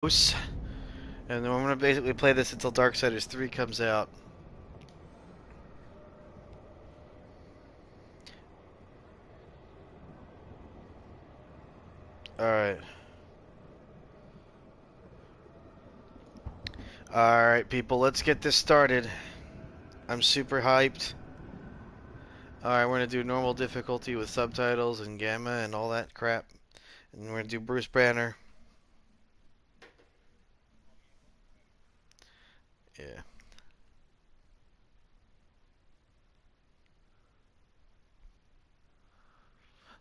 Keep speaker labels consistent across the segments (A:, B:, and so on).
A: And then I'm gonna basically play this until Darksiders 3 comes out. Alright. Alright, people, let's get this started. I'm super hyped. Alright, we're gonna do normal difficulty with subtitles and gamma and all that crap. And we're gonna do Bruce Banner. Yeah.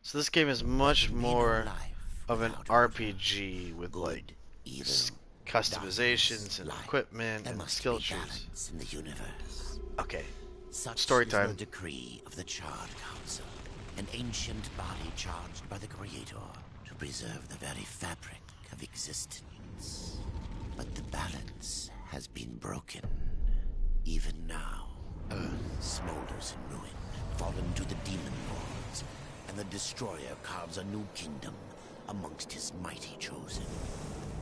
A: So this game is much more of an RPG with like customizations and equipment and skill trees.
B: In the universe.
A: Okay,
B: Such
A: story
B: is
A: time.
B: the decree of the Charred Council, an ancient body charged by the Creator to preserve the very fabric of existence. But the balance has been broken. Even now, Earth smolders in ruin, fallen to the demon lords, and the Destroyer carves a new kingdom amongst his mighty chosen.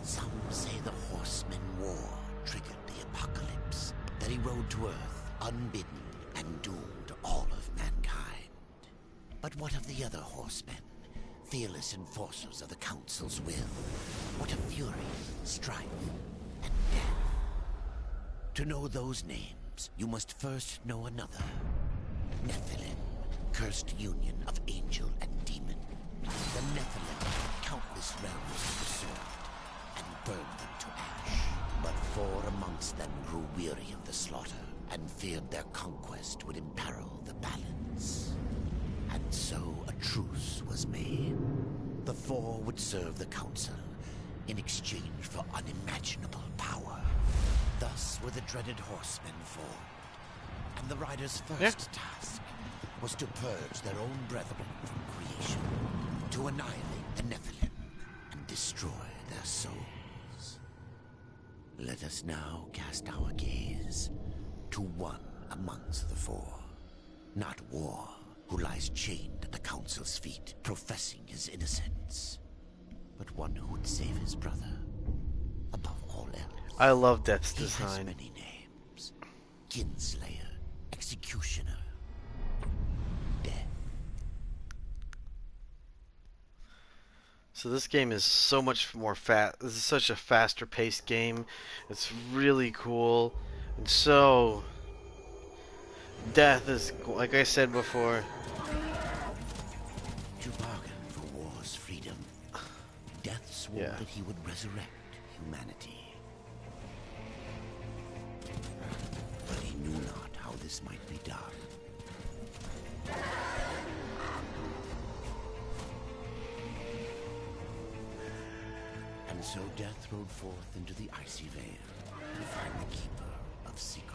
B: Some say the Horsemen War triggered the apocalypse, that he rode to Earth unbidden and doomed all of mankind. But what of the other horsemen, fearless enforcers of the Council's will? What of fury, strife, and death? To know those names, you must first know another. Nephilim, cursed union of angel and demon. The Nephilim countless realms pursued and burned them to ash. But 4 amongst them grew weary of the slaughter and feared their conquest would imperil the balance. And so a truce was made. The 4 would serve the Council in exchange for unimaginable power. Thus were the dreaded horsemen formed. And the riders' first task was to purge their own brethren from creation, to annihilate the Nephilim and destroy their souls. Let us now cast our gaze to one amongst the 4. Not War, who lies chained at the Council's feet, professing his innocence, but one who would save his brother above all else.
A: I love Death's
B: He has
A: design.
B: many names: Kinslayer, Executioner, Death.
A: So this game is so much more fast. This is such a faster paced game. It's really cool. And so Death is, like I said before,
B: To bargain for war's freedom, Death swore
A: Yeah.
B: that he would resurrect humanity. But he knew not how this might be done. And so Death rode forth into the icy veil to find the Keeper of Secrets.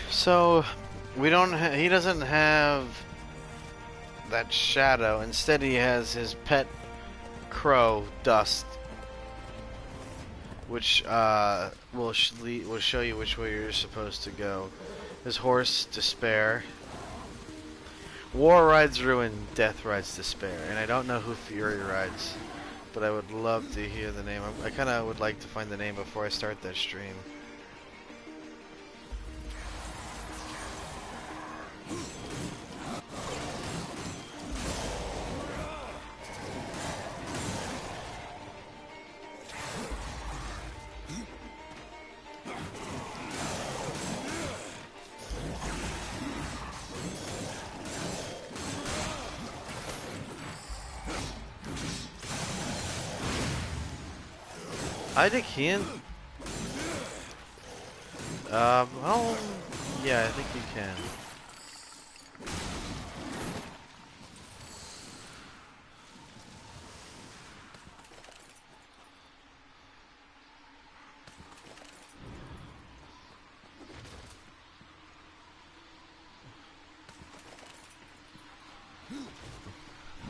A: so we don't. He doesn't have that shadow. Instead, he has his pet crow, Dust, which will show you which way you're supposed to go. His horse, Despair. War rides Ruin, Death rides Despair, and I don't know who Fury rides, but I would love to hear the name. I kind of would like to find the name before I start that stream. I think he and well, yeah, I think you can.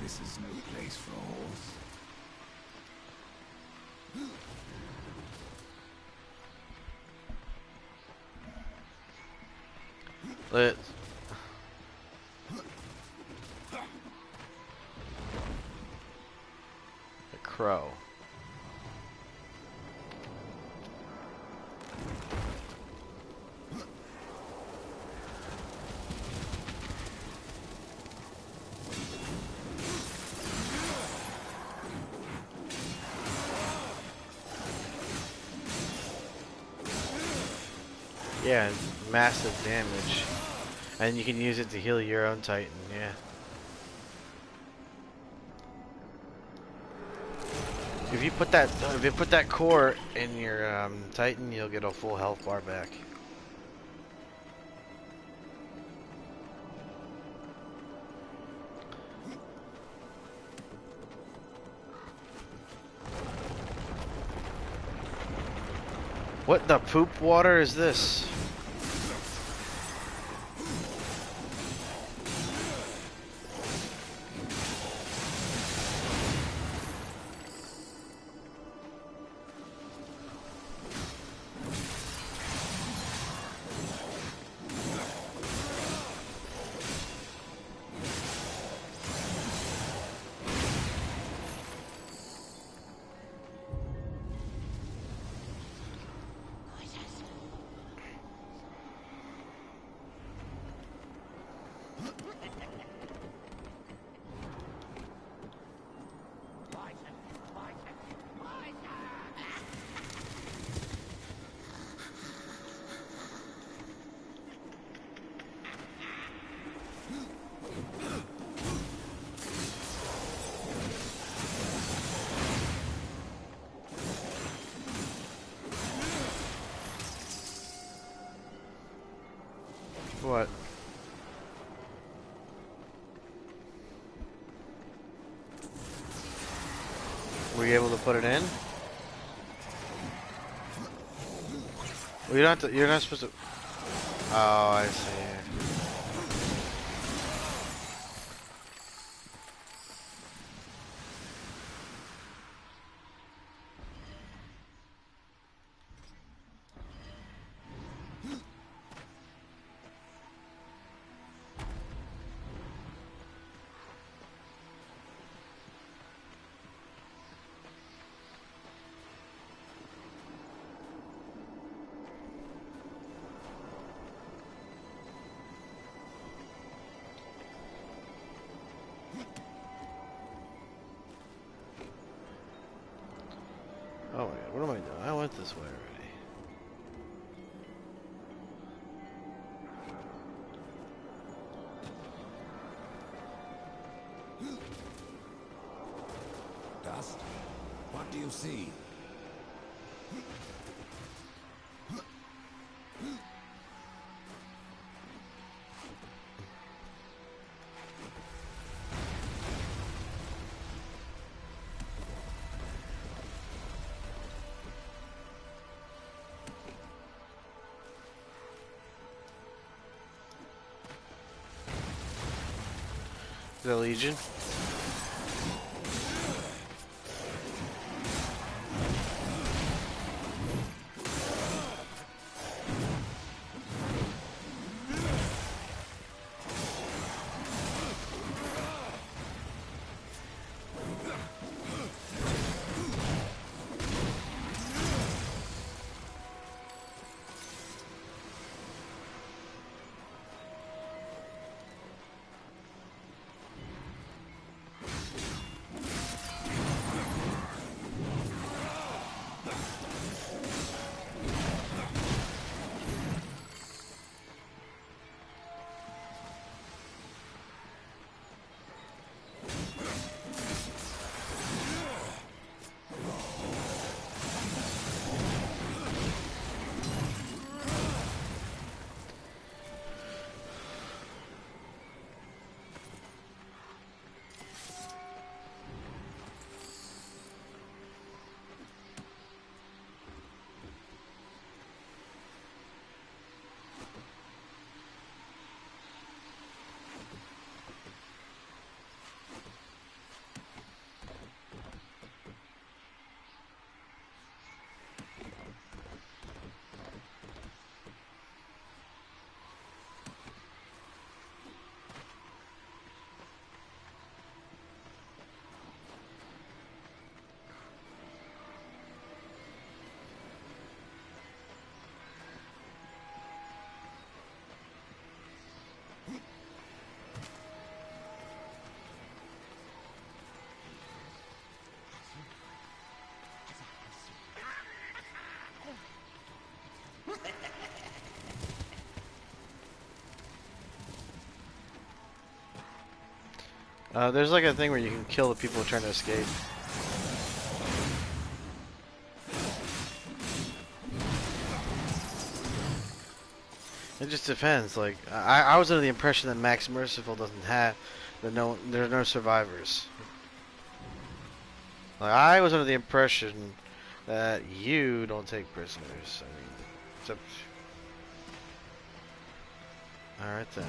C: This is no place for a horse.
A: Let the crow. Yeah, massive damage. And you can use it to heal your own Titan, yeah. If you put that core in your Titan, you'll get a full health bar back. What the poop water is this? What? Were you able to put it in? Well, you don't have to, you're not supposed to. Oh, I see. Oh my god, what am I doing? I went this way already.
C: Dust? What do you see?
A: The Legion? There's like a thing where you can kill the people trying to escape. It just depends. Like I was under the impression that Max Merciful doesn't have that there are no survivors. Like I was under the impression that you don't take prisoners. I mean, it's up. All right then.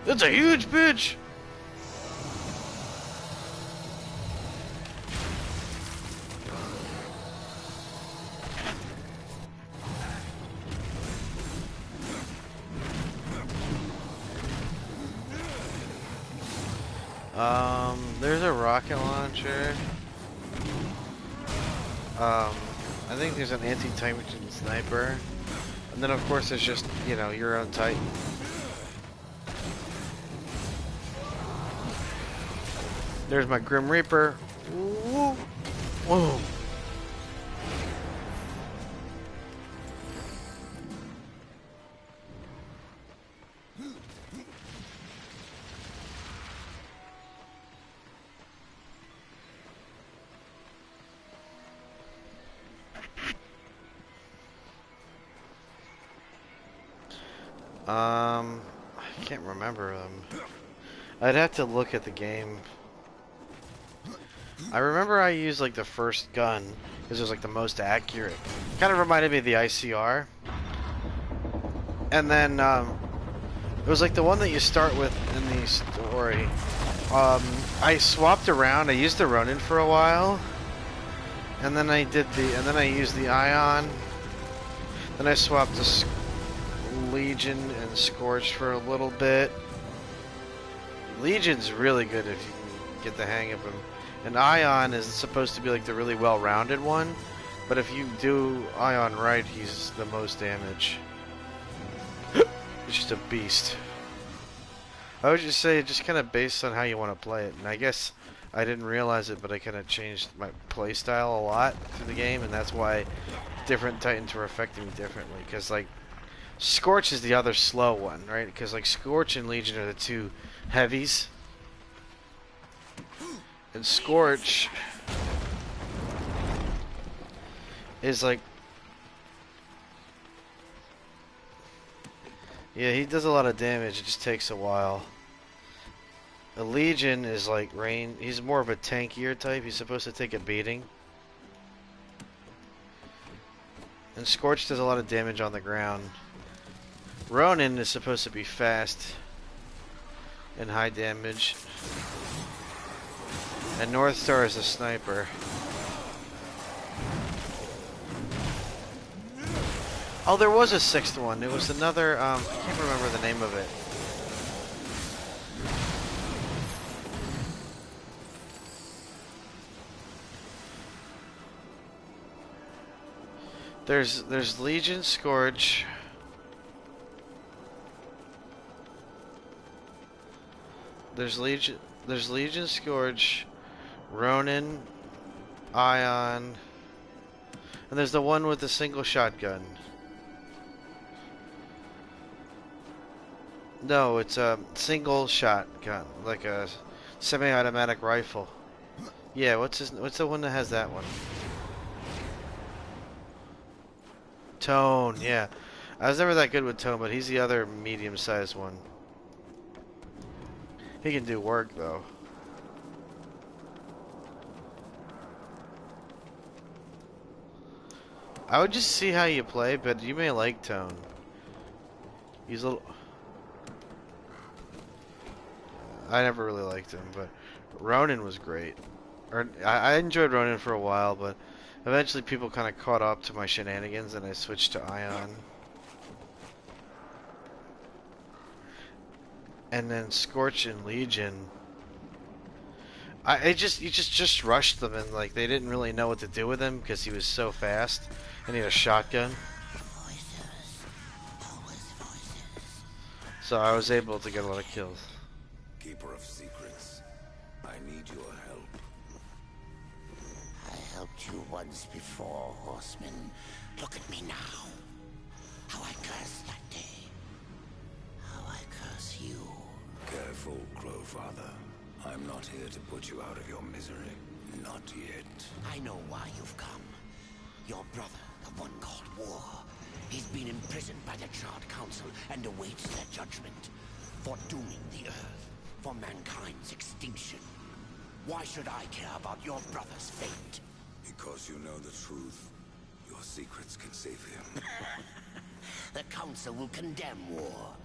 A: It's a huge bitch. There's a rocket launcher. I think there's an anti-Titan sniper. And then of course there's just, you know, your own Titan. There's my Grim Reaper. Woo! Whoa! I can't remember them. I'd have to look at the game. I remember I used like the first gun because it was like the most accurate. Kind of reminded me of the ICR. And then it was like the one that you start with in the story. I swapped around. I used the Ronin for a while, and then I used the Ion. Then I swapped to Legion and Scorch for a little bit. Legion's really good if you can get the hang of him. And Ion is supposed to be like the really well-rounded one, but if you do Ion right, he's the most damage. It's just a beast. I would just say, just kind of based on how you want to play it. And I guess I didn't realize it, but I kind of changed my play style a lot through the game, and that's why different Titans were affecting me differently. Because like Scorch is the other slow one, right? Because like Scorch and Legion are the two heavies, and Scorch is like, yeah, he does a lot of damage. It just takes a while. The Legion is like rain. He's more of a tankier type. He's supposed to take a beating. And Scorch does a lot of damage on the ground. Ronin is supposed to be fast and high damage. And North Star is a sniper. Oh, there was a sixth one. It was another, I can't remember the name of it. There's Legion, Scorch. There's Legion, Scorch, Ronin, Ion, and there's the one with the single shotgun. No, it's a single shotgun, like a semi-automatic rifle. Yeah, what's the one that has that one? Tone, yeah. I was never that good with Tone, but he's the other medium-sized one. He can do work, though. I would just see how you play, but you may like Tone. He's a little... I never really liked him, but Ronin was great. I enjoyed Ronin for a while, but eventually people kind of caught up to my shenanigans, and I switched to Ion. And then Scorch and Legion, you just rushed them, and like they didn't really know what to do with him because he was so fast, and he had a shotgun. So I was able to get a lot of kills.
C: Keeper of secrets, I need your help.
B: I helped you once before, Horseman. Look at me now. How I cursed that day. How I curse you.
C: Careful, Crow. I'm not here to put you out of your misery. Not yet.
B: I know why you've come. Your brother, the one called War, he's been imprisoned by the Charred Council and awaits their judgment for dooming the Earth, for mankind's extinction. Why should I care about your brother's fate?
C: Because you know the truth. Your secrets can save him.
B: The Council will condemn War.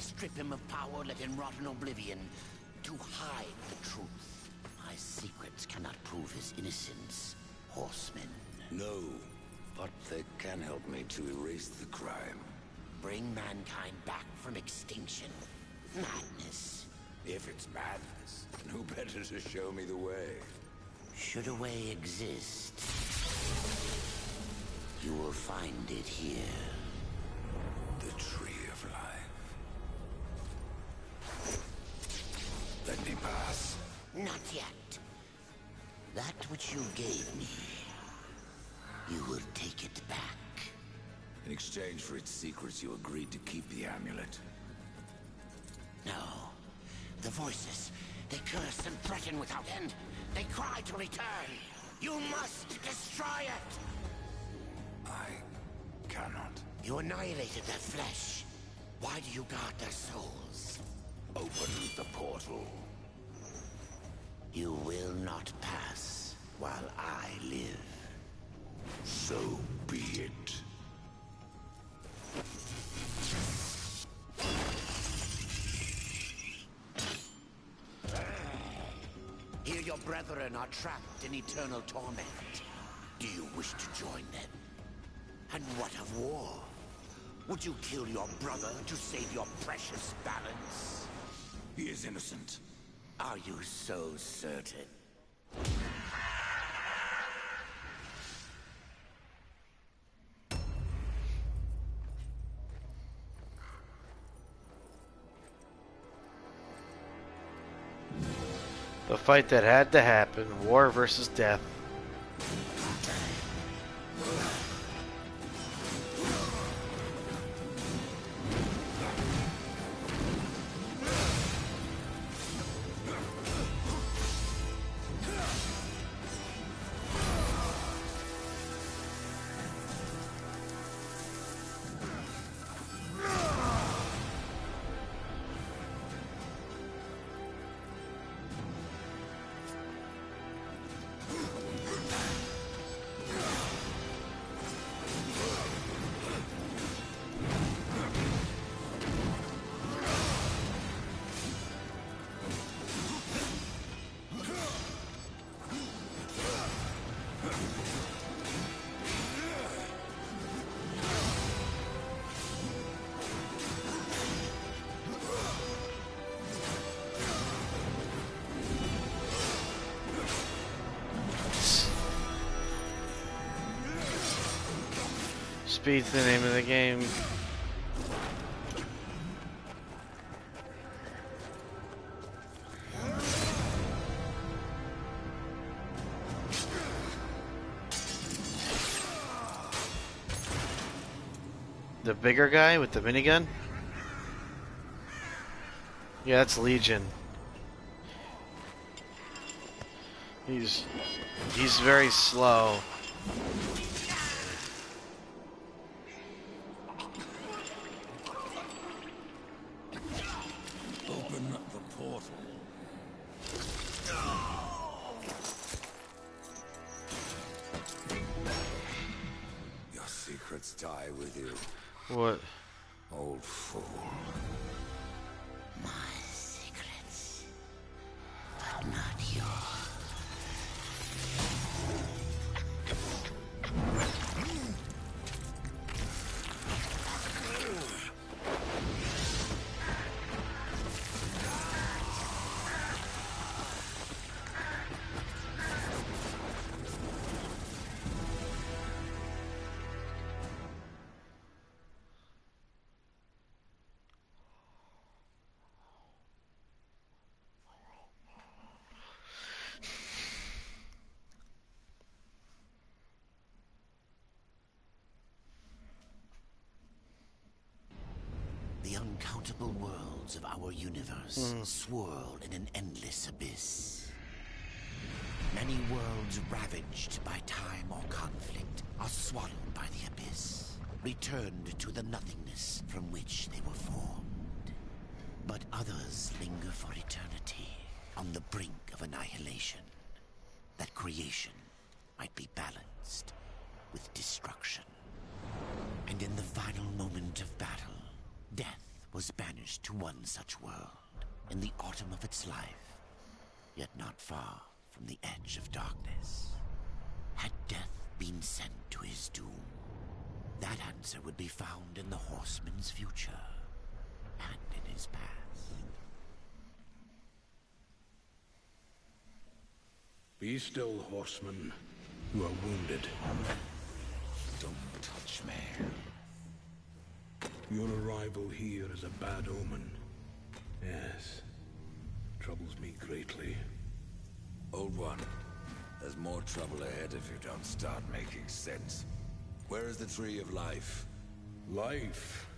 B: Strip him of power, let him rot in oblivion, to hide the truth. My secrets cannot prove his innocence, horsemen.
C: No, but they can help me to erase the crime.
B: Bring mankind back from extinction. Madness.
C: If it's madness, then who better to show me the way?
B: Should a way exist, you will find it here.
C: The Tree of Life. Let me pass.
B: Not yet. That which you gave me, you will take it back.
C: In exchange for its secrets, you agreed to keep the amulet.
B: No. The voices, they curse and threaten without end. They cry to return. You must destroy it!
C: I cannot.
B: You annihilated their flesh. Why do you guard their souls?
C: Open the portal.
B: You will not pass while I live.
C: So be it.
B: Here your brethren are trapped in eternal torment. Do you wish to join them? And what of War? Would you kill your brother to save your precious balance?
C: He is innocent.
B: Are you so certain?
A: The fight that had to happen. War versus death. Speed's the name of the game. The bigger guy with the minigun? Yeah, that's Legion. He's very slow.
C: Open the portal. Your secrets die with you,
A: What?
C: old fool.
B: My secrets, but not yours. The uncountable worlds of our universe swirl in an endless abyss. Many worlds ravaged by time or conflict are swallowed by the abyss, returned to the nothingness from which they were formed. But others linger for eternity, on the brink of annihilation, that creation might be balanced with destruction. And in the final moment of battle, death was banished to one such world, in the autumn of its life, yet not far from the edge of darkness. Had death been sent to his doom, that answer would be found in the horseman's future, and in his past.
D: Be still, horseman. You are wounded.
C: Don't touch me.
D: Your arrival here is a bad omen. Yes. Troubles me greatly.
C: Old one, there's more trouble ahead if you don't start making sense. Where is the Tree of Life?
D: Life?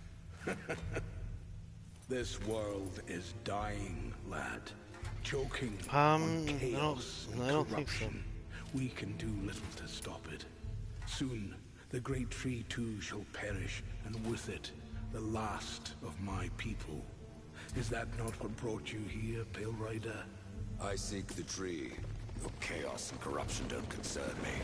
D: This world is dying, lad. Choking on chaos and
A: I don't think so.
D: corruption. We can do little to stop it. Soon, the great tree too shall perish, and with it, the last of my people. Is that not what brought you here, Pale Rider?
C: I seek the tree. Your chaos and corruption don't concern me.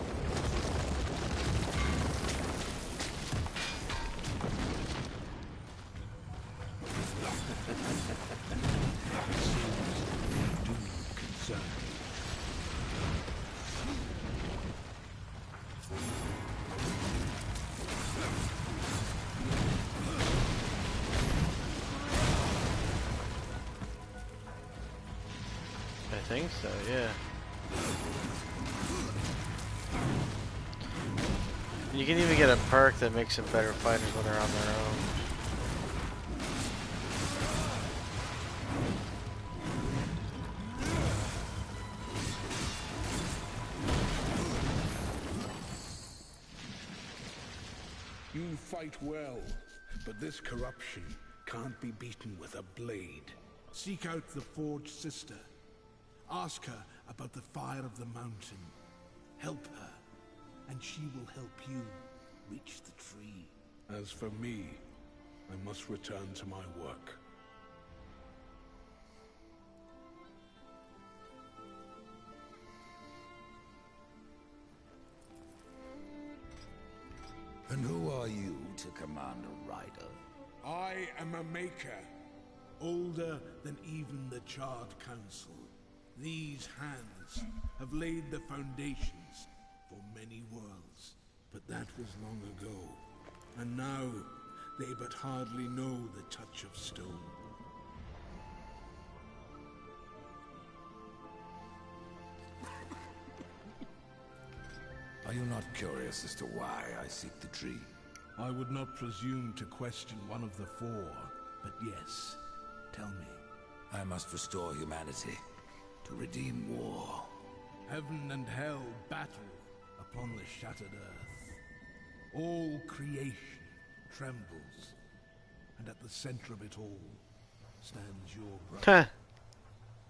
D: Do concern me.
A: I think so, yeah. You can even get a perk that makes them better fighters when they're on their own.
D: You fight well, but this corruption can't be beaten with a blade. Seek out the Forge Sister. Ask her about the fire of the mountain. Help her, and she will help you reach the tree. As for me, I must return to my work.
C: And who are you to command a rider?
D: I am a maker, older than even the Charred Council. These hands have laid the foundations for many worlds, but that was long ago. And now, they but hardly know the touch of stone.
C: Are you not curious as to why I seek the tree?
D: I would not presume to question one of the four, but yes, tell me.
C: I must restore humanity, to redeem war.
D: Heaven and hell battle upon the shattered earth. All creation trembles, and at the center of it all stands your brother.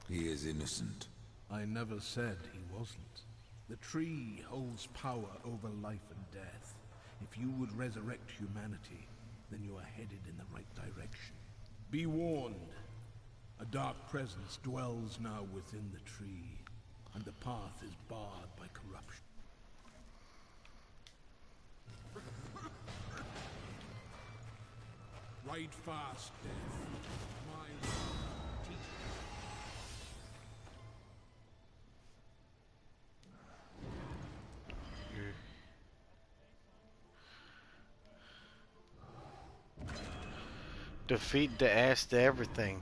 C: He is innocent.
D: I never said he wasn't. The tree holds power over life and death. If you would resurrect humanity, then you are headed in the right direction. Be warned. A dark presence dwells now within the tree, and the path is barred by corruption. Ride fast, death. My teeth.
A: Defeat the ass to everything.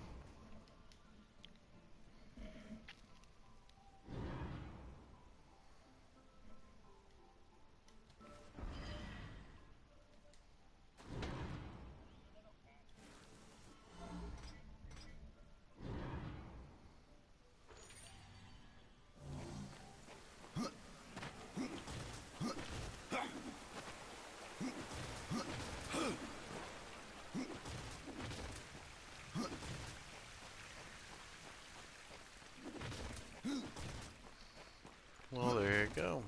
A: Well, there you go.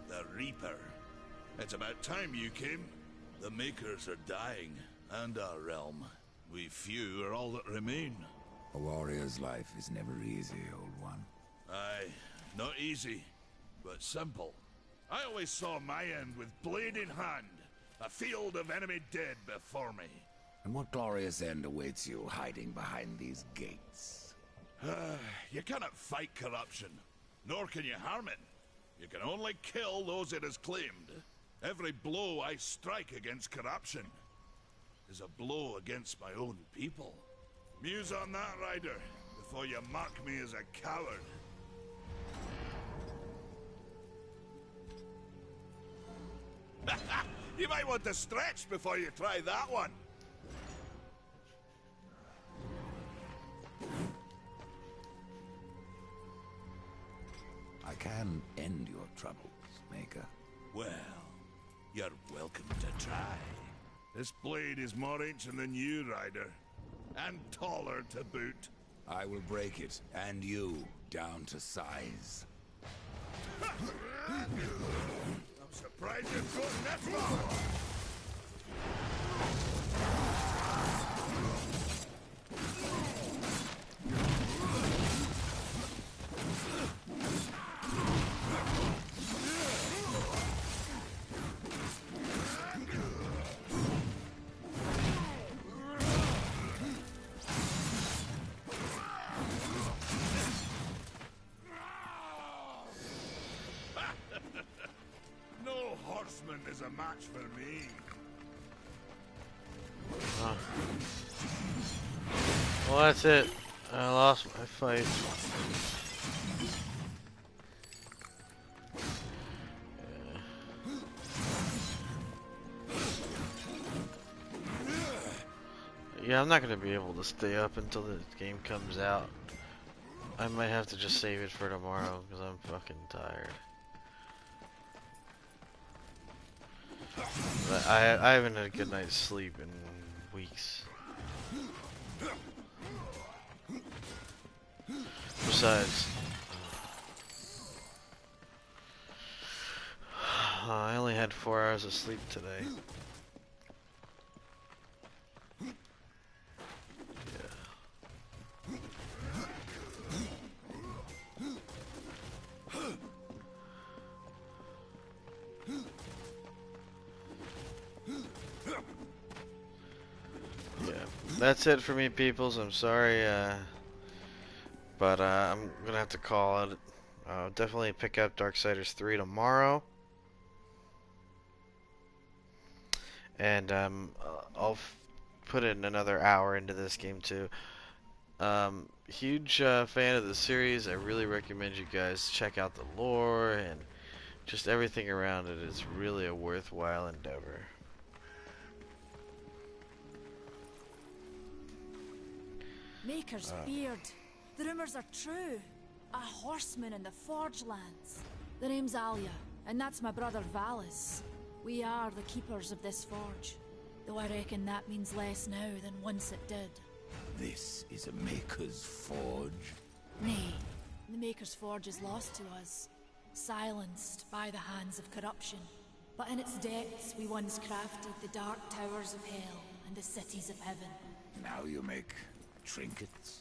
E: The Reaper. It's about time you came. The Makers are dying, and our realm. We few are all that remain.
C: A warrior's life is never easy, old one.
E: Aye, not easy, but simple. I always saw my end with blade in hand, a field of enemy dead before me.
C: And what glorious end awaits you hiding behind these gates?
E: You cannot fight corruption, nor can you harm it. You can only kill those it has claimed. Every blow I strike against corruption is a blow against my own people. Muse on that, Ryder, before you mark me as a coward. You might want to stretch before you try that one.
C: I can end your troubles, Maker.
E: Well, you're welcome to try. This blade is more ancient than you, Ryder. And taller to boot.
C: I will break it, and you, down to size.
E: I'm surprised you've gotten this far. No horseman is a match for me.
A: Well, that's it. I lost my fight. Yeah, I'm not gonna be able to stay up until the game comes out. I might have to just save it for tomorrow because I'm fucking tired. But I haven't had a good night's sleep in weeks. Besides, I only had 4 hours of sleep today. That's it for me, peoples. I'm sorry, but I'm gonna have to call it. Definitely pick up Darksiders 3 tomorrow, and I'll put in another hour into this game too. Huge fan of the series. I really recommend you guys check out the lore and just everything around it. It's really a worthwhile endeavor.
F: Maker's feared. The rumors are true. A horseman in the Forge lands. The name's Alia, and that's my brother Valis. We are the keepers of this forge. Though I reckon that means less now than once it did.
C: This is a Maker's forge.
F: Nay, the Maker's forge is lost to us. Silenced by the hands of corruption. But in its depths we once crafted the dark towers of hell and the cities of heaven.
C: Now you make trinkets?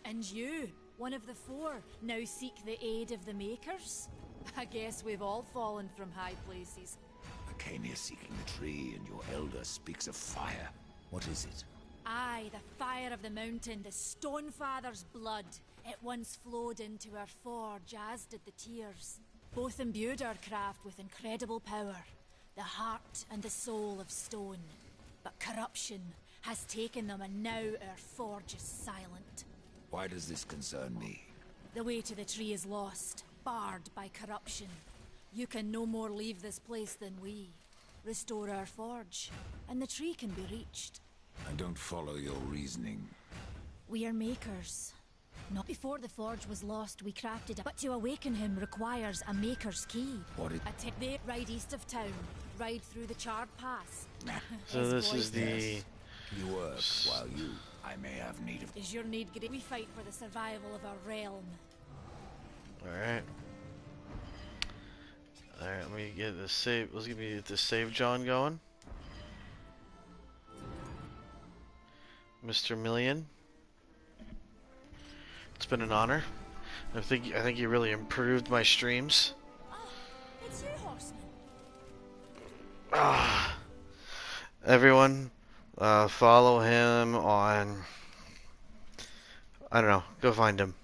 F: And you, one of the 4, now seek the aid of the Makers? I guess we've all fallen from high places.
C: I came here seeking the tree, and your elder speaks of fire. What is it?
F: Aye, the fire of the mountain, the Stonefather's blood. It once flowed into our forge, as did the tears. Both imbued our craft with incredible power, the heart and the soul of stone. But corruption has taken them, and now our forge is silent.
C: Why does this concern me?
F: The way to the tree is lost, barred by corruption. You can no more leave this place than we. Restore our forge, and the tree can be reached.
C: I don't follow your reasoning.
F: We are makers. Not before the forge was lost, we crafted it. But to awaken him requires a maker's key.
C: What is...
F: There, ride east of town. Ride through the charred pass.
A: So
F: His
A: this
F: voice
A: is the...
C: You work while you... I may have need of...
F: Is your need great? We fight for the survival of our realm.
A: Alright. Alright, let me get the save. Let's get the save John going. Mr. Million. It's been an honor. I think you really improved my streams.
F: Oh, it's you, Horseman.
A: Everyone, follow him on... I don't know. Go find him.